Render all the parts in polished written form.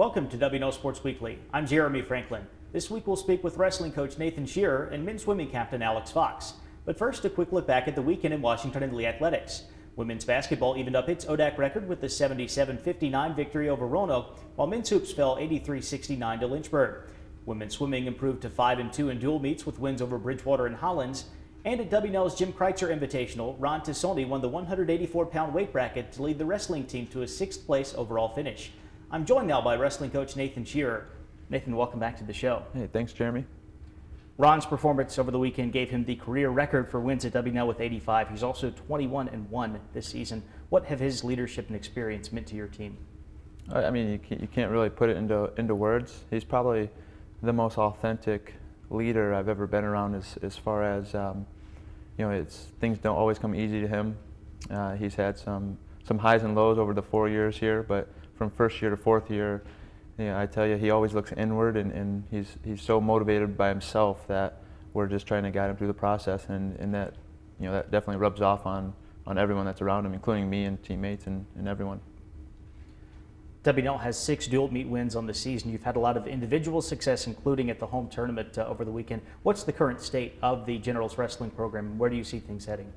Welcome to W&L Sports Weekly. I'm Jeremy Franklin. This week we'll speak with wrestling coach Nathan Shearer and men's swimming captain Alex Fox. But first, a quick look back at the weekend in Washington and Lee athletics. Women's basketball evened up its ODAC record with the 77-59 victory over Roanoke, while men's hoops fell 83-69 to Lynchburg. Women's swimming improved to 5-2 in dual meets with wins over Bridgewater and Hollins. And at W&L's Jim Kreitzer Invitational, Ron Tassoni won the 184-pound weight bracket to lead the wrestling team to a 6th place overall finish. I'm joined now by wrestling coach Nathan Shearer. Nathan, welcome back to the show. Hey, thanks, Jeremy. Ron's performance over the weekend gave him the career record for wins at W&L with 85. He's also 21-1 this season. What have his leadership and experience meant to your team? I mean, you can't really put it into words. He's probably the most authentic leader I've ever been around as far as, things don't always come easy to him. He's had some highs and lows over the 4 years here, but from first year to fourth year, I tell you, he always looks inward, and he's so motivated by himself that we're just trying to guide him through the process, and that that definitely rubs off on everyone that's around him, including me and teammates and everyone. W&L has 6 dual meet wins on the season. You've had a lot of individual success, including at the home tournament over the weekend. What's the current state of the Generals wrestling program, and where do you see things heading?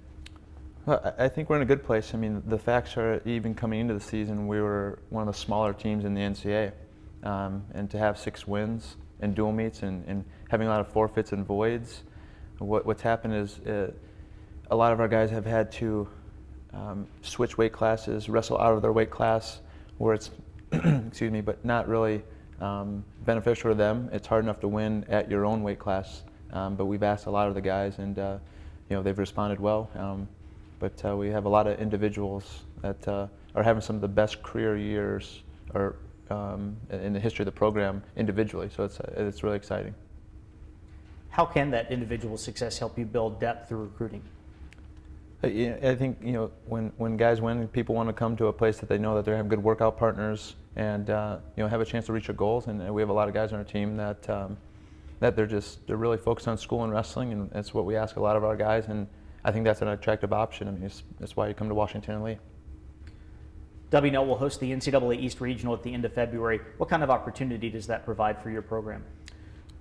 Well, I think we're in a good place. I mean, the facts are, even coming into the season, we were one of the smaller teams in the NCAA. And to have 6 wins in dual meets and having a lot of forfeits and voids, what's happened is a lot of our guys have had to switch weight classes, wrestle out of their weight class, where it's, excuse me, but not really beneficial to them. It's hard enough to win at your own weight class, but we've asked a lot of the guys, and they've responded well. But we have a lot of individuals that are having some of the best career years in the history of the program individually, so it's really exciting. How can that individual success help you build depth through recruiting? I think when guys win, people want to come to a place that they know that they have good workout partners and have a chance to reach their goals. And we have a lot of guys on our team that they're really focused on school and wrestling, and that's what we ask a lot of our guys. And I think that's an attractive option. I mean, that's why you come to Washington and Lee. W&L will host the NCAA East Regional at the end of February. What kind of opportunity does that provide for your program?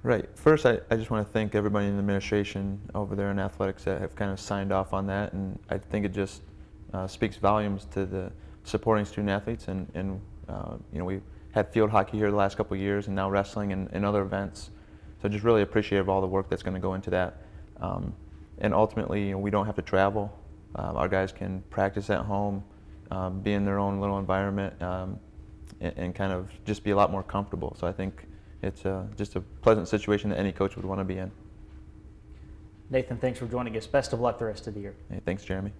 Right. First, I just want to thank everybody in the administration over there in athletics that have kind of signed off on that, and I think it just speaks volumes to the supporting student athletes. And we had field hockey here the last couple of years, and now wrestling and other events. So just really appreciate all the work that's going to go into that. And ultimately, we don't have to travel. Our guys can practice at home, be in their own little environment, and kind of just be a lot more comfortable. So I think it's just a pleasant situation that any coach would want to be in. Nathan, thanks for joining us. Best of luck the rest of the year. Hey, thanks, Jeremy.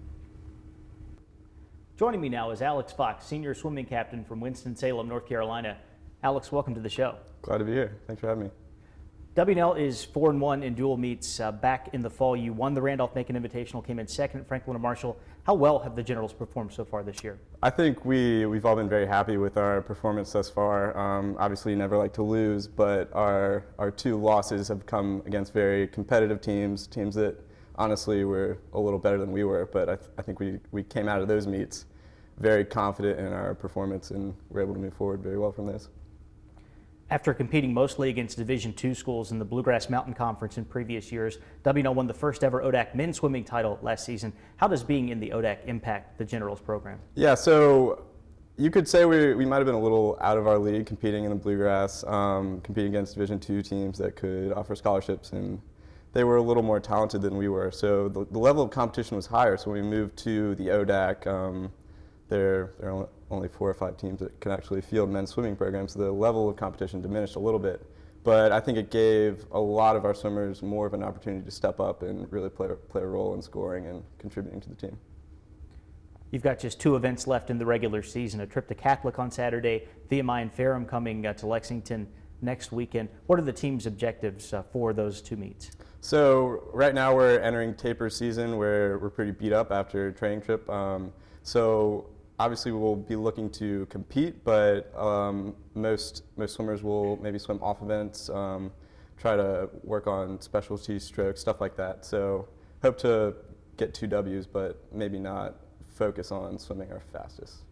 Joining me now is Alex Fox, senior swimming captain from Winston-Salem, North Carolina. Alex, welcome to the show. Glad to be here. Thanks for having me. W&L is 4-1 in dual meets. Back in the fall, you won the Randolph-Macon Invitational, came in second at Franklin and Marshall. How well have the Generals performed so far this year? I think we've all been very happy with our performance thus far. Obviously, you never like to lose, but our 2 losses have come against very competitive teams that honestly were a little better than we were. But I think we came out of those meets very confident in our performance, and we're able to move forward very well from this. After competing mostly against Division II schools in the Bluegrass Mountain Conference in previous years, W&L won the first ever ODAC men's swimming title last season. How does being in the ODAC impact the Generals program? Yeah, so you could say we might have been a little out of our league competing in the Bluegrass, competing against Division II teams that could offer scholarships, and they were a little more talented than we were. So the level of competition was higher. So when we moved to the ODAC, there are only 4 or 5 teams that can actually field men's swimming programs, so the level of competition diminished a little bit. But I think it gave a lot of our swimmers more of an opportunity to step up and really play a role in scoring and contributing to the team. You've got just 2 events left in the regular season, a trip to Catholic on Saturday, VMI and Ferrum coming to Lexington next weekend. What are the team's objectives for those 2 meets? So right now we're entering taper season where we're pretty beat up after a training trip. So obviously we'll be looking to compete, but most swimmers will maybe swim off events, try to work on specialty strokes, stuff like that. So hope to get 2 Ws, but maybe not focus on swimming our fastest.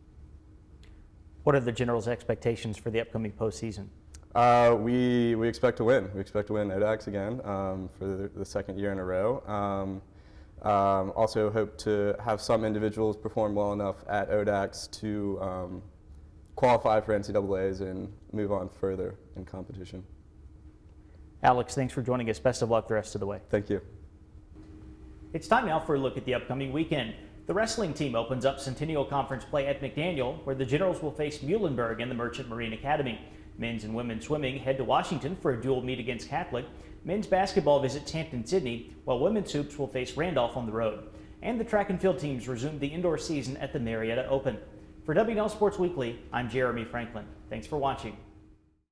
What are the Generals' expectations for the upcoming postseason? We expect to win. We expect to win ODAX again for the second year in a row. Also hope to have some individuals perform well enough at ODAX to qualify for NCAAs and move on further in competition. Alex, thanks for joining us. Best of luck the rest of the way. Thank you. It's time now for a look at the upcoming weekend. The wrestling team opens up Centennial Conference play at McDaniel, where the Generals will face Muhlenberg and the Merchant Marine Academy. Men's and women's swimming head to Washington for a dual meet against Catholic. Men's basketball visits Hampton-Sydney, while women's hoops will face Randolph on the road. And the track and field teams resume the indoor season at the Marietta Open. For W&L Sports Weekly, I'm Jeremy Franklin. Thanks for watching.